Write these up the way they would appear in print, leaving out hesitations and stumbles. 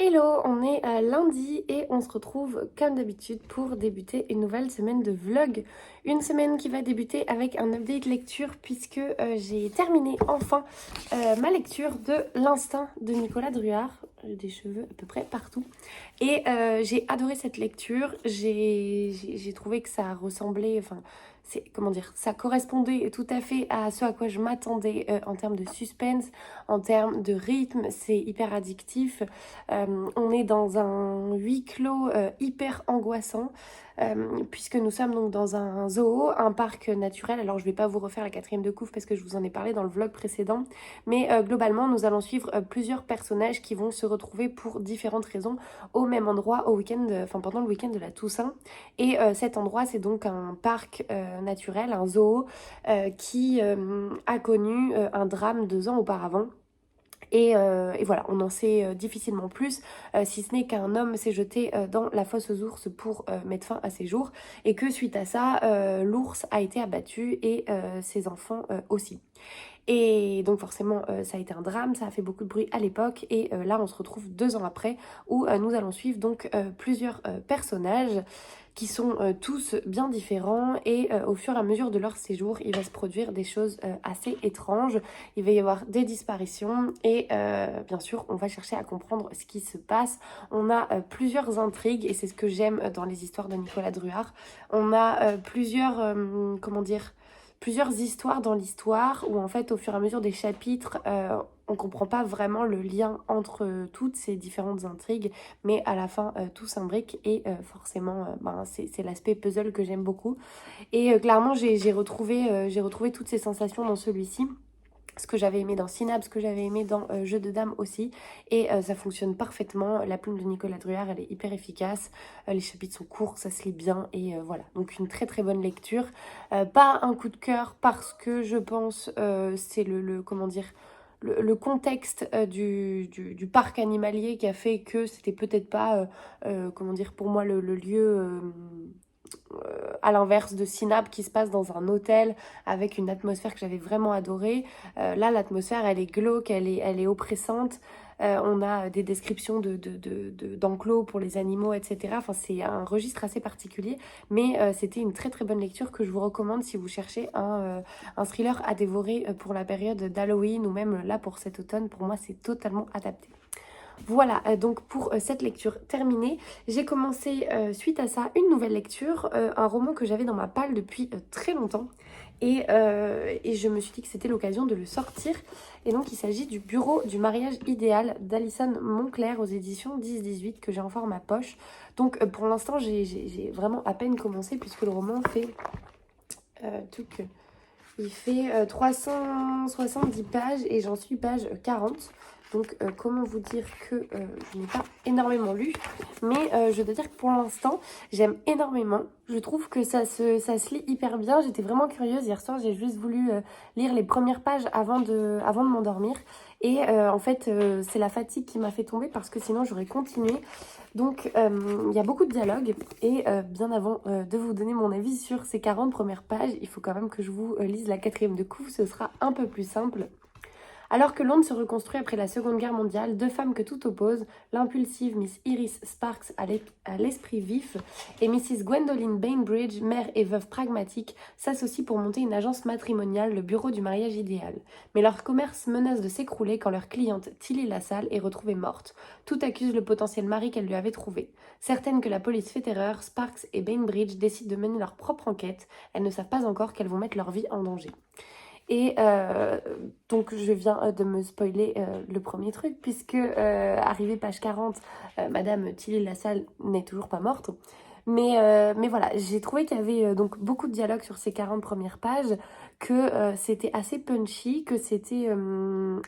Hello, on est lundi et on se retrouve comme d'habitude pour débuter une nouvelle semaine de vlog. Une semaine qui va débuter avec un update lecture puisque j'ai terminé enfin ma lecture de L'Instinct de Nicolas Druard. J'ai des cheveux à peu près partout. Et j'ai adoré cette lecture. J'ai trouvé que ça ressemblait, enfin, comment dire, ça correspondait tout à fait à ce à quoi je m'attendais en termes de suspense, en termes de rythme. C'est hyper addictif. On est dans un huis clos hyper angoissant puisque nous sommes donc dans un zoo, un parc naturel. Alors je ne vais pas vous refaire la quatrième de couvre parce que je vous en ai parlé dans le vlog précédent, mais globalement nous allons suivre plusieurs personnages qui vont se retrouver pour différentes raisons au même endroit au week-end, enfin pendant le week-end de la Toussaint. Et cet endroit c'est donc un parc naturel, un zoo qui a connu un drame 2 ans auparavant. Et voilà, on en sait difficilement plus, si ce n'est qu'un homme s'est jeté dans la fosse aux ours pour mettre fin à ses jours, et que suite à ça, l'ours a été abattu et ses enfants aussi. Et donc forcément, ça a été un drame, ça a fait beaucoup de bruit à l'époque, et là on se retrouve 2 ans après, où nous allons suivre donc plusieurs personnages qui sont tous bien différents et au fur et à mesure de leur séjour, il va se produire des choses assez étranges. Il va y avoir des disparitions et bien sûr, on va chercher à comprendre ce qui se passe. On a plusieurs intrigues et c'est ce que j'aime dans les histoires de Nicolas Druard. On a comment dire, plusieurs histoires dans l'histoire où en fait, au fur et à mesure des chapitres, on comprend pas vraiment le lien entre toutes ces différentes intrigues, mais à la fin tout s'imbrique et forcément c'est l'aspect puzzle que j'aime beaucoup. Et clairement j'ai retrouvé toutes ces sensations dans celui-ci. Ce que j'avais aimé dans Synapse, ce que j'avais aimé dans Jeu de Dames aussi. Et ça fonctionne parfaitement. La plume de Nicolas Druard, elle est hyper efficace. Les chapitres sont courts, ça se lit bien. Et voilà, donc une très très bonne lecture. Pas un coup de cœur parce que je pense c'est comment dire, le contexte du parc animalier qui a fait que c'était peut-être pas, comment dire, pour moi le lieu à l'inverse de Synapse qui se passe dans un hôtel avec une atmosphère que j'avais vraiment adorée. Là, l'atmosphère, elle est glauque, elle est oppressante. On a des descriptions d'enclos pour les animaux, etc. Enfin, c'est un registre assez particulier, mais c'était une très très bonne lecture que je vous recommande si vous cherchez un thriller à dévorer pour la période d'Halloween ou même là pour cet automne. Pour moi, c'est totalement adapté. Voilà, donc pour cette lecture terminée, j'ai commencé suite à ça une nouvelle lecture, un roman que j'avais dans ma palle depuis très longtemps. Et je me suis dit que c'était l'occasion de le sortir. Et donc il s'agit du Bureau du mariage idéal d'Alison Moncler aux éditions 10-18 que j'ai enfin en ma poche. Donc pour l'instant j'ai vraiment à peine commencé puisque le roman fait... il fait 370 pages et j'en suis page 40. Donc comment vous dire que je n'ai pas énormément lu. Mais je dois dire que pour l'instant, j'aime énormément. Je trouve que ça se lit hyper bien. J'étais vraiment curieuse. Hier soir, j'ai juste voulu lire les premières pages avant de m'endormir. Et en fait, c'est la fatigue qui m'a fait tomber parce que sinon, j'aurais continué. Donc, il y a beaucoup de dialogues. Et bien avant de vous donner mon avis sur ces 40 premières pages, il faut quand même que je vous lise la quatrième de couve. Ce sera un peu plus simple. Alors que Londres se reconstruit après la Seconde Guerre mondiale, deux femmes que tout oppose, l'impulsive Miss Iris Sparks à l'esprit vif et Mrs. Gwendoline Bainbridge, mère et veuve pragmatique, s'associent pour monter une agence matrimoniale, le bureau du mariage idéal. Mais leur commerce menace de s'écrouler quand leur cliente Tilly Lassalle est retrouvée morte. Tout accuse le potentiel mari qu'elle lui avait trouvé. Certaines que la police fait erreur, Sparks et Bainbridge décident de mener leur propre enquête. Elles ne savent pas encore qu'elles vont mettre leur vie en danger. Et donc je viens de me spoiler le premier truc, puisque arrivée page 40, Madame Tilly Lassalle n'est toujours pas morte. Mais voilà, j'ai trouvé qu'il y avait donc beaucoup de dialogues sur ces 40 premières pages, que c'était assez punchy, que c'était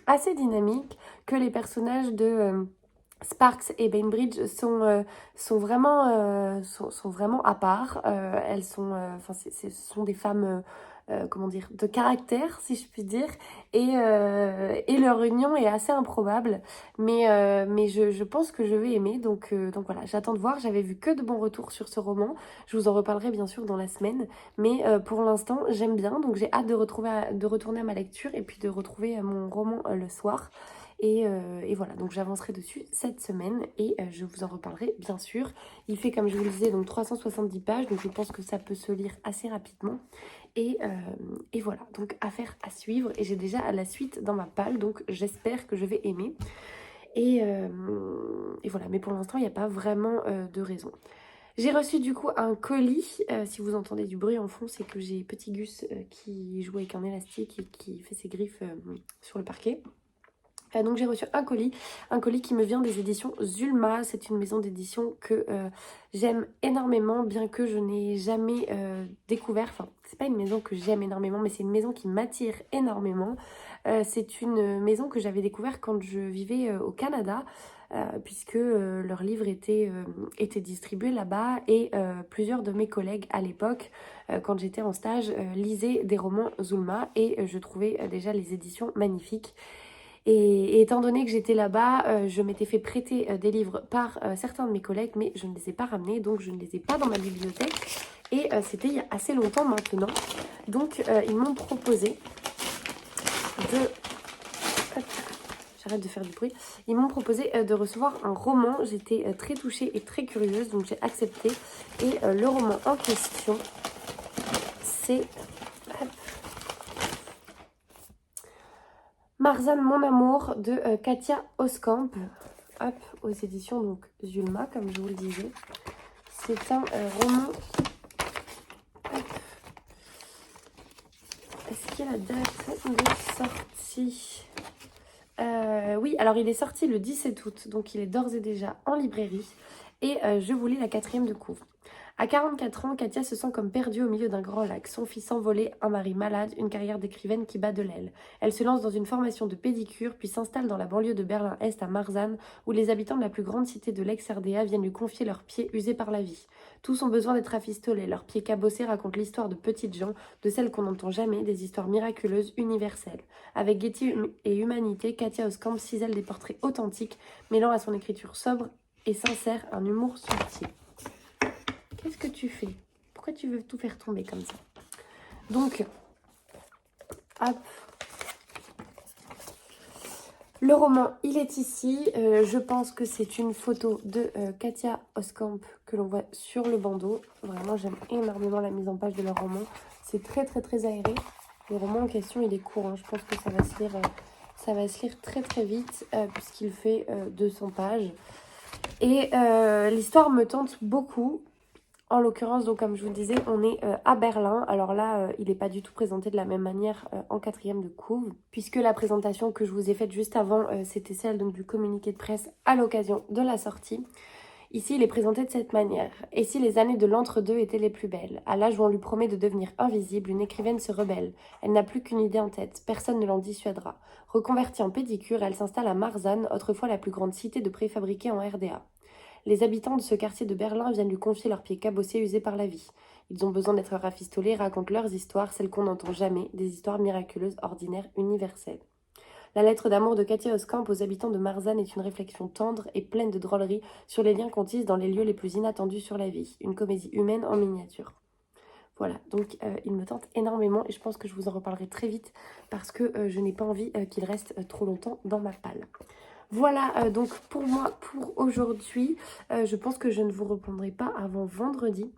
assez dynamique, que les personnages de... Sparks et Bainbridge sont vraiment à part. Elles sont, ce sont des femmes, comment dire, de caractère, si je puis dire. Et leur union est assez improbable. Mais je pense que je vais aimer. Donc voilà, j'attends de voir. J'avais vu que de bons retours sur ce roman. Je vous en reparlerai bien sûr dans la semaine. Mais pour l'instant, j'aime bien. Donc j'ai hâte de retourner à ma lecture et puis de retrouver mon roman le soir. Et voilà, donc j'avancerai dessus cette semaine et je vous en reparlerai bien sûr. Il fait, comme je vous le disais, donc 370 pages, donc je pense que ça peut se lire assez rapidement. Et voilà, donc affaire à suivre. Et j'ai déjà la suite dans ma palle, donc j'espère que je vais aimer. Et voilà, mais pour l'instant, il n'y a pas vraiment de raison. J'ai reçu du coup un colis. Si vous entendez du bruit en fond, c'est que j'ai petit Gus qui joue avec un élastique et qui fait ses griffes sur le parquet. Donc j'ai reçu un colis qui me vient des éditions Zulma. C'est une maison d'édition que j'aime énormément, bien que je n'ai jamais découvert. Enfin, c'est pas une maison que j'aime énormément, mais c'est une maison qui m'attire énormément. C'est une maison que j'avais découvert quand je vivais au Canada, puisque leurs livres étaient distribués là-bas et plusieurs de mes collègues à l'époque, quand j'étais en stage, lisaient des romans Zulma et je trouvais déjà les éditions magnifiques. Et étant donné que j'étais là-bas, je m'étais fait prêter des livres par certains de mes collègues, mais je ne les ai pas ramenés, donc je ne les ai pas dans ma bibliothèque. Et c'était il y a assez longtemps maintenant. Donc ils m'ont proposé de... Hop, j'arrête de faire du bruit. Ils m'ont proposé de recevoir un roman. J'étais très touchée et très curieuse, donc j'ai accepté. Et le roman en question, c'est... Marzanne, mon amour de Katia Oskamp, hop, aux éditions donc Zulma, comme je vous le disais. C'est un roman. Hop. Est-ce qu'il y a la date de sortie? Oui, alors il est sorti le 17 août, donc il est d'ores et déjà en librairie. Et je vous lis la 4e de couve. À 44 ans, Katia se sent comme perdue au milieu d'un grand lac. Son fils envolé, un mari malade, une carrière d'écrivaine qui bat de l'aile. Elle se lance dans une formation de pédicure, puis s'installe dans la banlieue de Berlin-Est à Marzahn, où les habitants de la plus grande cité de l'ex-RDA viennent lui confier leurs pieds usés par la vie. Tous ont besoin d'être rafistolés, leurs pieds cabossés racontent l'histoire de petites gens, de celles qu'on n'entend jamais, des histoires miraculeuses, universelles. Avec gaieté et humanité, Katia Oskamp cisèle des portraits authentiques, mêlant à son écriture sobre et sincère un humour subtil. Qu'est-ce que tu fais? Pourquoi tu veux tout faire tomber comme ça? Donc, hop. Le roman, il est ici. Je pense que c'est une photo de Katia Oskamp que l'on voit sur le bandeau. Vraiment, j'aime énormément la mise en page de leur roman. C'est très, très, très aéré. Le roman en question, il est court. Hein. Je pense que ça va se lire très, très vite puisqu'il fait 200 pages. Et l'histoire me tente beaucoup. En l'occurrence, donc comme je vous le disais, on est à Berlin. Alors là, il n'est pas du tout présenté de la même manière en 4e de couve, puisque la présentation que je vous ai faite juste avant, c'était celle donc, du communiqué de presse à l'occasion de la sortie. Ici, il est présenté de cette manière. Et si les années de l'entre-deux étaient les plus belles? À l'âge où on lui promet de devenir invisible, une écrivaine se rebelle. Elle n'a plus qu'une idée en tête, personne ne l'en dissuadera. Reconvertie en pédicure, elle s'installe à Marzahn, autrefois la plus grande cité de préfabriqués en RDA. Les habitants de ce quartier de Berlin viennent lui confier leurs pieds cabossés usés par la vie. Ils ont besoin d'être rafistolés, racontent leurs histoires, celles qu'on n'entend jamais, des histoires miraculeuses, ordinaires, universelles. La lettre d'amour de Katia Oskamp aux habitants de Marzahn est une réflexion tendre et pleine de drôlerie sur les liens qu'on tisse dans les lieux les plus inattendus sur la vie. Une comédie humaine en miniature. Voilà, donc il me tente énormément et je pense que je vous en reparlerai très vite parce que je n'ai pas envie qu'il reste trop longtemps dans ma palle. Voilà donc pour moi pour aujourd'hui. Je pense que je ne vous répondrai pas avant vendredi.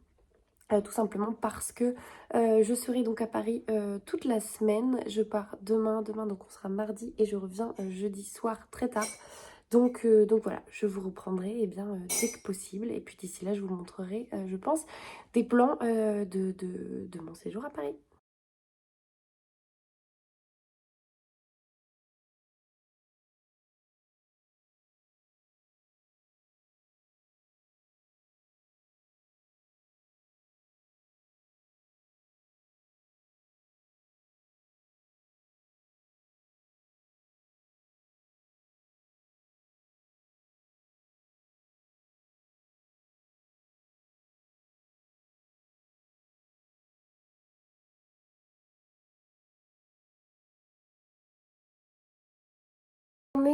Tout simplement parce que je serai donc à Paris toute la semaine. Je pars demain donc on sera mardi et je reviens jeudi soir très tard. Donc voilà, je vous reprendrai dès que possible. Et puis d'ici là, je vous montrerai, je pense, des plans de mon séjour à Paris.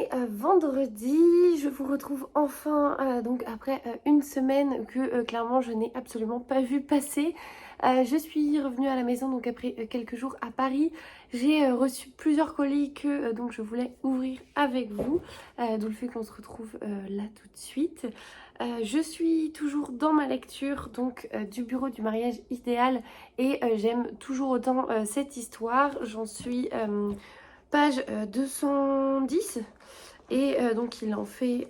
est vendredi, je vous retrouve enfin donc après une semaine que clairement je n'ai absolument pas vu passer. Je suis revenue à la maison donc après quelques jours à Paris. J'ai reçu plusieurs colis que donc je voulais ouvrir avec vous, d'où le fait qu'on se retrouve là tout de suite. Je suis toujours dans ma lecture donc du bureau du mariage idéal et j'aime toujours autant cette histoire. J'en suis page 210 et donc il en fait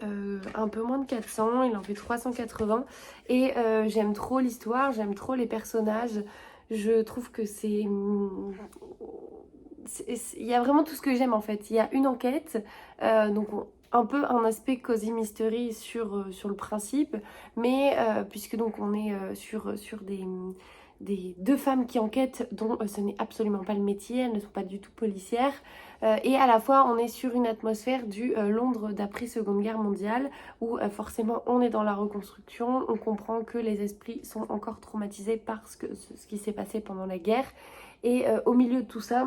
un peu moins de 400, il en fait 380 et j'aime trop l'histoire, j'aime trop les personnages, je trouve que il y a vraiment tout ce que j'aime en fait. Il y a une enquête, donc un peu un aspect cozy mystery sur le principe, mais puisque donc on est sur des deux femmes qui enquêtent dont ce n'est absolument pas le métier, elles ne sont pas du tout policières, et à la fois on est sur une atmosphère du Londres d'après Seconde Guerre mondiale où forcément on est dans la reconstruction, on comprend que les esprits sont encore traumatisés par ce qui s'est passé pendant la guerre, et au milieu de tout ça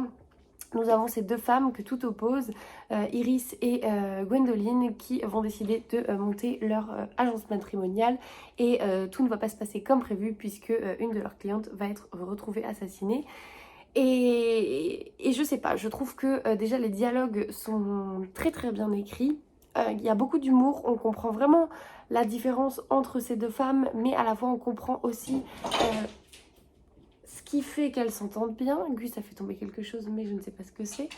nous avons ces deux femmes que tout oppose, Iris et Gwendoline, qui vont décider de monter leur agence matrimoniale et tout ne va pas se passer comme prévu puisque une de leurs clientes va être retrouvée assassinée. Et je sais pas, je trouve que déjà les dialogues sont très très bien écrits. Il y a beaucoup d'humour, on comprend vraiment la différence entre ces deux femmes, mais à la fois on comprend aussi ce qui fait qu'elles s'entendent bien. Gus a fait tomber quelque chose, mais je ne sais pas ce que c'est.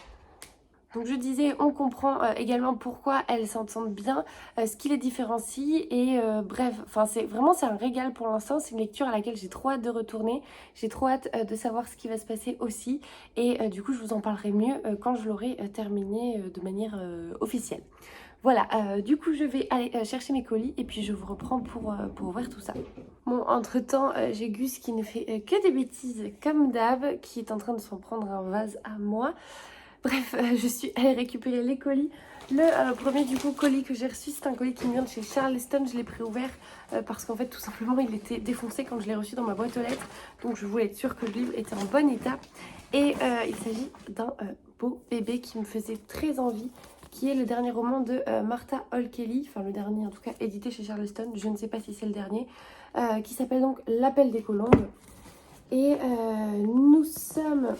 Donc je disais, on comprend également pourquoi elles s'entendent bien, ce qui les différencie et bref, enfin c'est un régal pour l'instant, c'est une lecture à laquelle j'ai trop hâte de retourner, j'ai trop hâte de savoir ce qui va se passer aussi et du coup je vous en parlerai mieux quand je l'aurai terminé de manière officielle. Voilà, du coup je vais aller chercher mes colis et puis je vous reprends pour ouvrir tout ça. Bon, entre-temps, j'ai Gus qui ne fait que des bêtises comme d'hab, qui est en train de s'en prendre un vase à moi. Bref, je suis allée récupérer les colis. Le premier du coup colis que j'ai reçu, c'est un colis qui vient de chez Charleston. Je l'ai préouvert parce qu'en fait tout simplement il était défoncé quand je l'ai reçu dans ma boîte aux lettres. Donc je voulais être sûre que le livre était en bon état. Et il s'agit d'un beau bébé qui me faisait très envie, qui est le dernier roman de Martha Hall Kelly, enfin le dernier en tout cas édité chez Charleston, je ne sais pas si c'est le dernier, qui s'appelle donc L'appel des colombes. Et nous sommes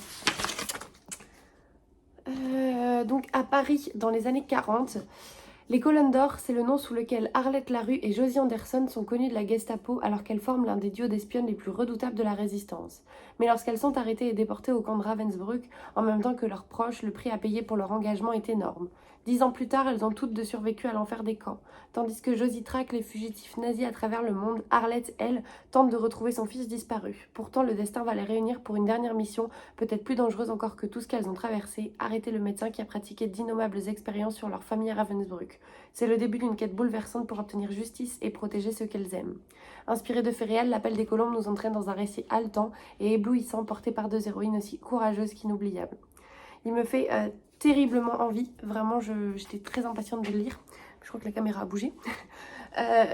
donc à Paris dans les années 40. Les Colonnes d'Or, c'est le nom sous lequel Arlette Larue et Josie Anderson sont connues de la Gestapo alors qu'elles forment l'un des duos d'espionnes les plus redoutables de la résistance. Mais lorsqu'elles sont arrêtées et déportées au camp de Ravensbrück, en même temps que leurs proches, le prix à payer pour leur engagement est énorme. 10 ans plus tard, elles ont toutes deux survécu à l'enfer des camps. Tandis que Josie traque les fugitifs nazis à travers le monde, Arlette, elle, tente de retrouver son fils disparu. Pourtant, le destin va les réunir pour une dernière mission, peut-être plus dangereuse encore que tout ce qu'elles ont traversé, arrêter le médecin qui a pratiqué d'innommables expériences sur leur famille à Ravensbrück. C'est le début d'une quête bouleversante pour obtenir justice et protéger ceux qu'elles aiment. Inspiré de faits réels, L'appel des colombes nous entraîne dans un récit haletant et éblouissant porté par deux héroïnes aussi courageuses qu'inoubliables. Il me fait terriblement envie, vraiment j'étais très impatiente de le lire. Je crois que la caméra a bougé.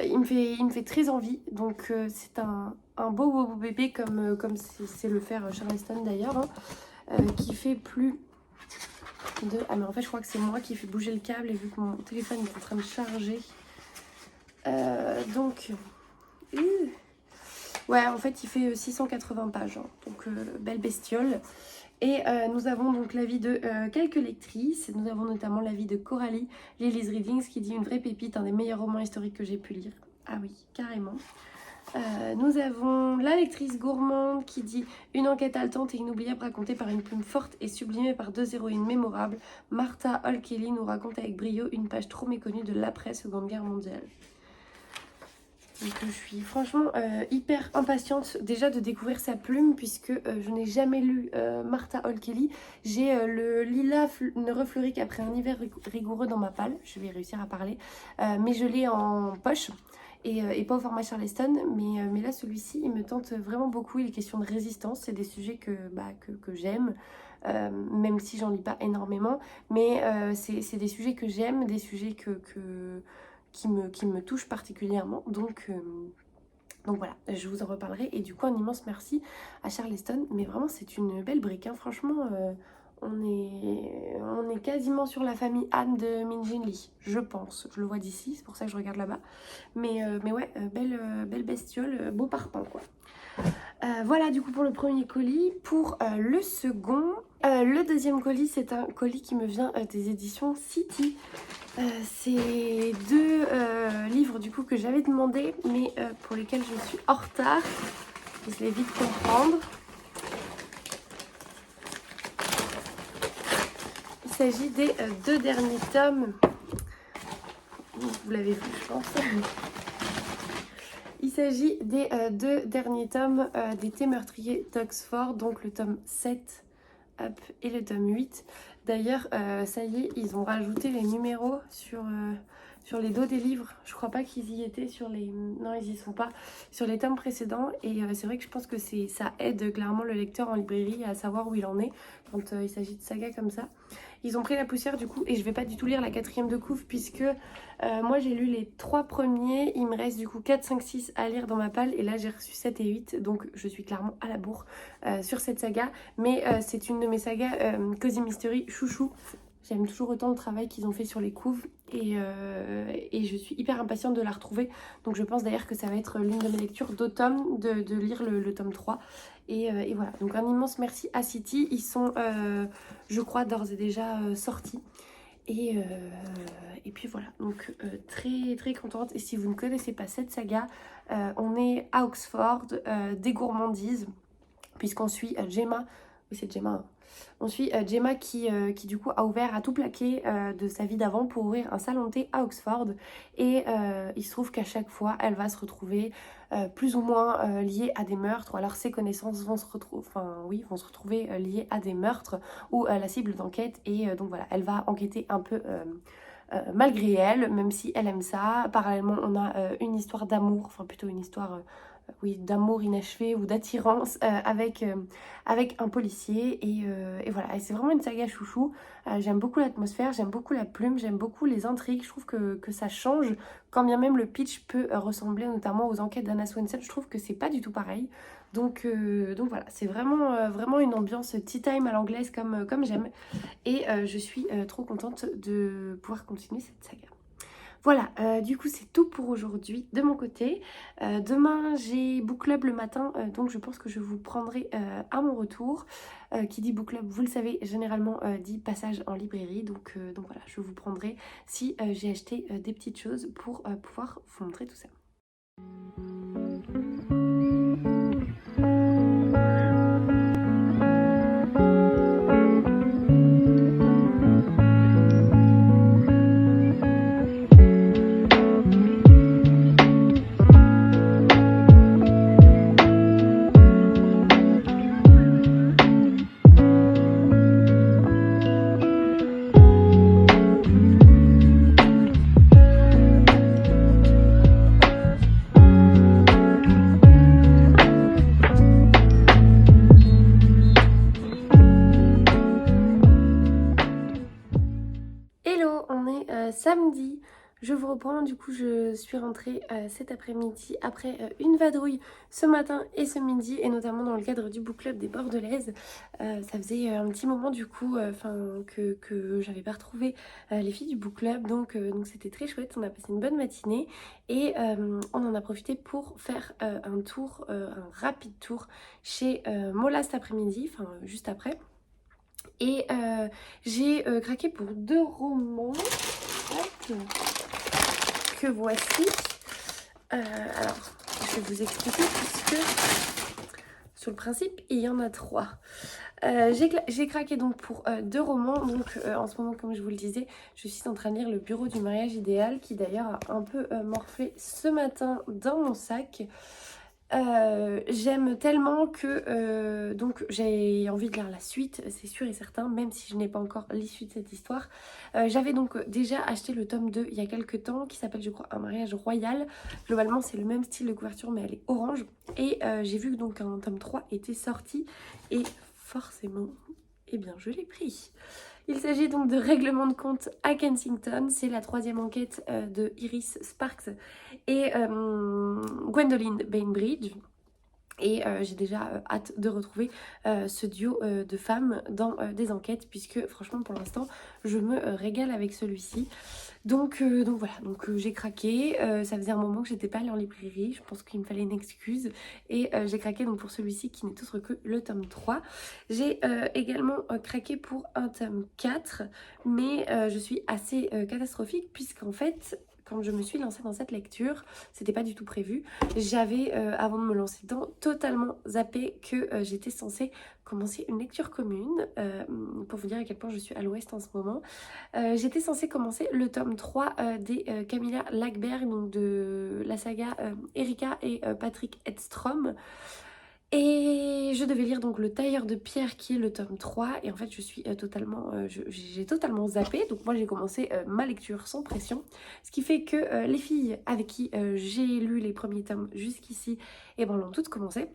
Il me fait très envie, donc c'est un beau bébé comme c'est le faire Charleston d'ailleurs, hein, qui fait plus de... Ah mais en fait je crois que c'est moi qui fais bouger le câble et vu que mon téléphone est en train de charger. Donc... ouais, en fait il fait 680 pages, hein, donc belle bestiole. Et nous avons donc l'avis de quelques lectrices. Nous avons notamment l'avis de Coralie, Lily's Readings, qui dit une vraie pépite, un des meilleurs romans historiques que j'ai pu lire. Ah oui, carrément. Nous avons la lectrice gourmande qui dit une enquête haletante et inoubliable racontée par une plume forte et sublimée par deux héroïnes mémorables. Martha Hall Kelly nous raconte avec brio une page trop méconnue de l'après-Seconde Guerre mondiale. Donc je suis franchement hyper impatiente déjà de découvrir sa plume puisque je n'ai jamais lu Martha Hall Kelly. J'ai le lilas ne refleurit qu'après un hiver rigoureux dans ma palle, je vais réussir à parler, mais je l'ai en poche et pas au format Charleston, mais là celui-ci il me tente vraiment beaucoup, il est question de résistance, c'est des sujets que j'aime. Même si j'en lis pas énormément, mais c'est des sujets que j'aime, des sujets qui me touche particulièrement, donc voilà, je vous en reparlerai. Et du coup un immense merci à Charleston, mais vraiment c'est une belle brique, hein. Franchement on est quasiment sur la famille Anne de Min Jin Lee, je pense. Je le vois d'ici, c'est pour ça que je regarde là-bas. Mais ouais, belle bestiole, beau parpaing quoi. Voilà du coup pour le premier colis. Pour le second, le deuxième colis, c'est un colis qui me vient des éditions City. C'est deux livres du coup que j'avais demandé, mais pour lesquels je suis en retard. Vous allez vite comprendre. Il s'agit des deux derniers tomes. Vous l'avez vu, je pense. Il s'agit des deux derniers tomes des Thés meurtriers d'Oxford, donc le tome 7 hop, et le tome 8. D'ailleurs, ça y est, ils ont rajouté les numéros sur les dos des livres. Je crois pas qu'ils y étaient sur les... Non, ils y sont pas. Sur les tomes précédents. Et c'est vrai que je pense que ça aide clairement le lecteur en librairie à savoir où il en est quand il s'agit de sagas comme ça. Ils ont pris la poussière du coup et je vais pas du tout lire la 4e de couve puisque moi j'ai lu les 3 premiers. Il me reste du coup 4, 5, 6 à lire dans ma palle et là j'ai reçu 7 et 8 donc je suis clairement à la bourre sur cette saga. Mais c'est une de mes sagas Cozy Mystery chouchou. J'aime toujours autant le travail qu'ils ont fait sur les couves et je suis hyper impatiente de la retrouver. Donc je pense d'ailleurs que ça va être l'une de mes lectures d'automne de lire le tome 3. Et voilà, donc un immense merci à City. Ils sont, je crois, d'ores et déjà sortis. Et puis voilà, donc très très contente. Et si vous ne connaissez pas cette saga, on est à Oxford, des gourmandises, puisqu'on suit Gemma. Oui, c'est Gemma, hein. On suit Gemma qui du coup a ouvert, a tout plaqué de sa vie d'avant pour ouvrir un salon de thé à Oxford. Et il se trouve qu'à chaque fois, elle va se retrouver plus ou moins liée à des meurtres. Ou alors ses connaissances vont se retrouver liées à des meurtres ou la cible d'enquête. Et donc voilà, elle va enquêter un peu... malgré elle, même si elle aime ça. Parallèlement, on a une histoire d'amour, enfin plutôt une histoire oui, d'amour inachevé ou d'attirance avec un policier. Et voilà, et c'est vraiment une saga chouchou. J'aime beaucoup l'atmosphère, j'aime beaucoup la plume, j'aime beaucoup les intrigues. Je trouve que ça change, quand bien même le pitch peut ressembler notamment aux enquêtes d'Anna Swenson. Je trouve que c'est pas du tout pareil. Donc voilà, c'est vraiment une ambiance tea time à l'anglaise comme j'aime. Et je suis trop contente de pouvoir continuer cette saga. Voilà, du coup c'est tout pour aujourd'hui de mon côté. Demain j'ai book club le matin, donc je pense que je vous prendrai à mon retour. Qui dit book club, vous le savez, généralement dit passage en librairie. Donc voilà, je vous prendrai si j'ai acheté des petites choses pour pouvoir vous montrer tout ça. Samedi, je vous reprends, du coup je suis rentrée cet après-midi après une vadrouille ce matin et ce midi et notamment dans le cadre du book club des Bordelaises. Ça faisait un petit moment du coup que j'avais pas retrouvé les filles du book club, donc c'était très chouette. On a passé une bonne matinée et on en a profité pour faire un rapide tour chez Mola cet après-midi, enfin juste après. Et j'ai craqué pour 2 romans que voici. Alors, je vais vous expliquer puisque sur le principe, il y en a 3. J'ai craqué donc pour 2 romans. Donc en ce moment, comme je vous le disais, je suis en train de lire Le Bureau du mariage idéal, qui d'ailleurs a un peu morflé ce matin dans mon sac. J'aime tellement que donc j'ai envie de lire la suite, c'est sûr et certain, même si je n'ai pas encore l'issue de cette histoire. J'avais donc déjà acheté le tome 2 il y a quelques temps, qui s'appelle je crois Un mariage royal. Globalement c'est le même style de couverture mais elle est orange. Et j'ai vu que donc un tome 3 était sorti et forcément, eh bien je l'ai pris. Il s'agit donc de Règlement de compte à Kensington. C'est la 3e enquête de Iris Sparks et Gwendoline Bainbridge. Et j'ai déjà hâte de retrouver ce duo de femmes dans des enquêtes, puisque franchement pour l'instant je me régale avec celui-ci. Donc voilà, j'ai craqué. Ça faisait un moment que j'étais pas allée en librairie, je pense qu'il me fallait une excuse. Et j'ai craqué donc pour celui-ci qui n'est autre que le tome 3. J'ai également craqué pour un tome 4, mais je suis assez catastrophique puisqu'en fait, quand je me suis lancée dans cette lecture, c'était pas du tout prévu. J'avais, avant de me lancer dedans, totalement zappé que j'étais censée commencer une lecture commune, pour vous dire à quel point je suis à l'ouest en ce moment. J'étais censée commencer le tome 3 des Camilla Lackberg, donc de la saga Erika et Patrick Edstrom. Et je devais lire donc Le Tailleur de Pierre qui est le tome 3. Et en fait je suis j'ai totalement zappé. Donc moi j'ai commencé ma lecture sans pression. Ce qui fait que les filles avec qui j'ai lu les premiers tomes jusqu'ici, et ben, l'ont toutes commencé.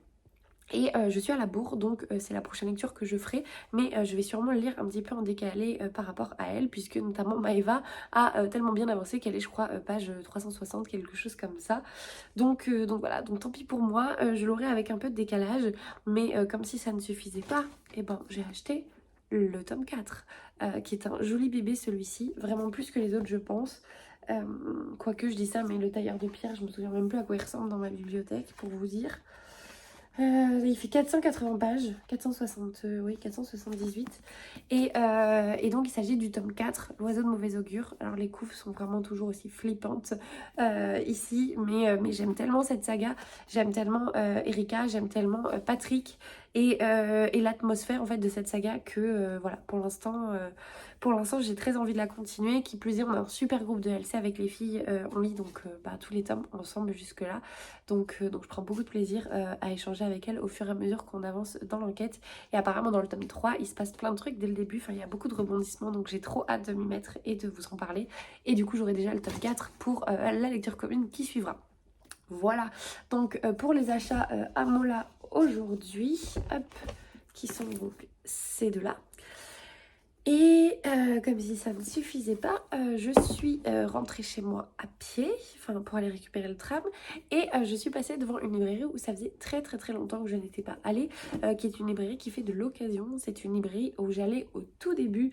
Et je suis à la bourre, donc c'est la prochaine lecture que je ferai, mais je vais sûrement le lire un petit peu en décalé par rapport à elle, puisque notamment Maëva a tellement bien avancé qu'elle est, je crois, page 360, quelque chose comme ça. Donc voilà, donc tant pis pour moi, je l'aurai avec un peu de décalage, mais comme si ça ne suffisait pas, et ben j'ai acheté le tome 4, qui est un joli bébé celui-ci, vraiment plus que les autres je pense. Quoique je dis ça, mais le tailleur de pierre, je me souviens même plus à quoi il ressemble dans ma bibliothèque, pour vous dire. Il fait 480 pages, 460, oui, 478. Et donc il s'agit du tome 4, L'oiseau de mauvais augure. Alors les couves sont vraiment toujours aussi flippantes ici, mais j'aime tellement cette saga, j'aime tellement Erika, j'aime tellement Patrick et l'atmosphère en fait de cette saga que voilà, pour l'instant j'ai très envie de la continuer. Qui plus est, on a un super groupe de LC avec les filles, on lit donc tous les tomes ensemble jusque là. Donc je prends beaucoup de plaisir à échanger avec elle au fur et à mesure qu'on avance dans l'enquête. Et apparemment dans le tome 3, il se passe plein de trucs dès le début, enfin il y a beaucoup de rebondissements, donc j'ai trop hâte de m'y mettre et de vous en parler. Et du coup j'aurai déjà le tome 4 pour la lecture commune qui suivra. Voilà, donc pour les achats à Mola aujourd'hui, hop, qui sont donc ces deux-là. Et comme si ça ne suffisait pas, je suis rentrée chez moi à pied, enfin pour aller récupérer le tram, et je suis passée devant une librairie où ça faisait très très très longtemps que je n'étais pas allée, qui est une librairie qui fait de l'occasion. C'est une librairie où j'allais au tout début,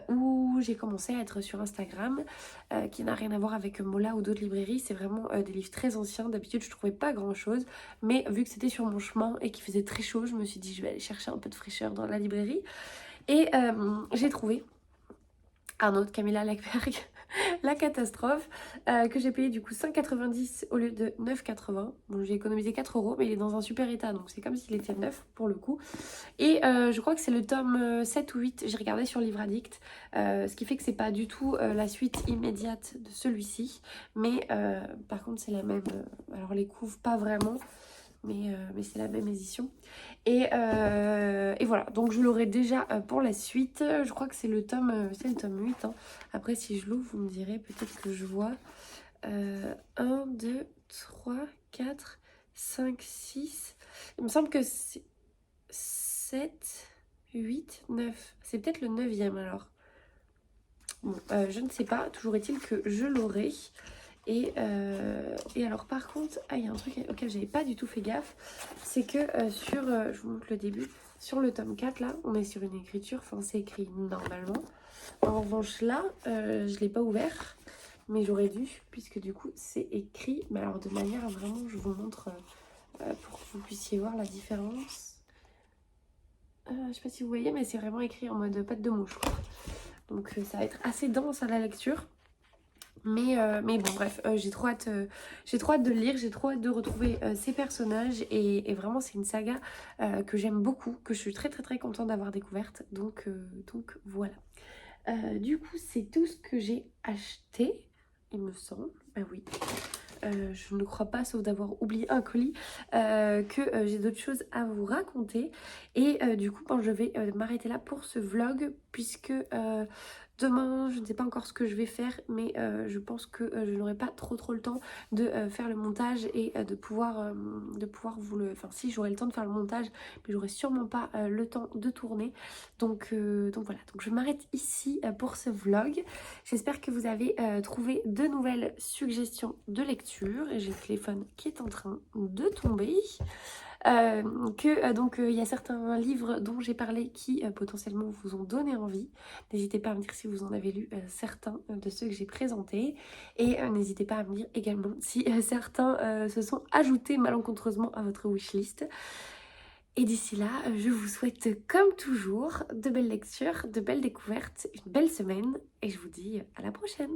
où j'ai commencé à être sur Instagram, qui n'a rien à voir avec Mola ou d'autres librairies. C'est vraiment des livres très anciens. D'habitude je trouvais pas grand chose, mais vu que c'était sur mon chemin et qu'il faisait très chaud, je me suis dit je vais aller chercher un peu de fraîcheur dans la librairie. Et j'ai trouvé un autre Camilla Lackberg, La catastrophe, que j'ai payé du coup 5,90 au lieu de 9,80. Bon, j'ai économisé 4 euros, mais il est dans un super état, donc c'est comme s'il était neuf pour le coup. Et je crois que c'est le tome 7 ou 8, j'ai regardé sur Livre Addict, ce qui fait que c'est pas du tout la suite immédiate de celui-ci, mais par contre c'est la même, alors les couves pas vraiment, mais c'est la même édition. Et voilà, donc je l'aurai déjà pour la suite. Je crois que c'est le tome 8. Hein. Après, si je l'ouvre, vous me direz, peut-être que je vois 1, 2, 3, 4, 5, 6. Il me semble que c'est 7, 8, 9. C'est peut-être le 9e alors. Bon, je ne sais pas. Toujours est-il que je l'aurai. Et alors par contre, il y a un truc auquel j'avais pas du tout fait gaffe, c'est que je vous montre le début, sur le tome 4 là, on est sur une écriture, enfin c'est écrit normalement. En revanche là, je l'ai pas ouvert, mais j'aurais dû, puisque du coup c'est écrit, mais alors de manière vraiment, je vous montre pour que vous puissiez voir la différence. Je sais pas si vous voyez, mais c'est vraiment écrit en mode patte de mouche quoi. Donc ça va être assez dense à la lecture. Mais bon bref, j'ai trop hâte de le lire, j'ai trop hâte de retrouver ces personnages et vraiment c'est une saga que j'aime beaucoup, que je suis très très très contente d'avoir découverte, donc voilà. Du coup c'est tout ce que j'ai acheté, il me semble, ah oui. Je ne crois pas, sauf d'avoir oublié un colis, que j'ai d'autres choses à vous raconter. Et du coup, je vais m'arrêter là pour ce vlog, puisque demain, je ne sais pas encore ce que je vais faire, mais je pense que je n'aurai pas trop le temps de faire le montage et de pouvoir vous le... Enfin, si, j'aurai le temps de faire le montage, mais j'aurai sûrement pas le temps de tourner. Donc voilà, donc je m'arrête ici pour ce vlog. J'espère que vous avez trouvé de nouvelles suggestions de lecture. J'ai le téléphone qui est en train de tomber. Donc il y a certains livres dont j'ai parlé qui potentiellement vous ont donné envie. N'hésitez pas à me dire si vous en avez lu certains de ceux que j'ai présentés. Et n'hésitez pas à me dire également si certains se sont ajoutés malencontreusement à votre wishlist. Et d'ici là, je vous souhaite comme toujours de belles lectures, de belles découvertes, une belle semaine et je vous dis à la prochaine.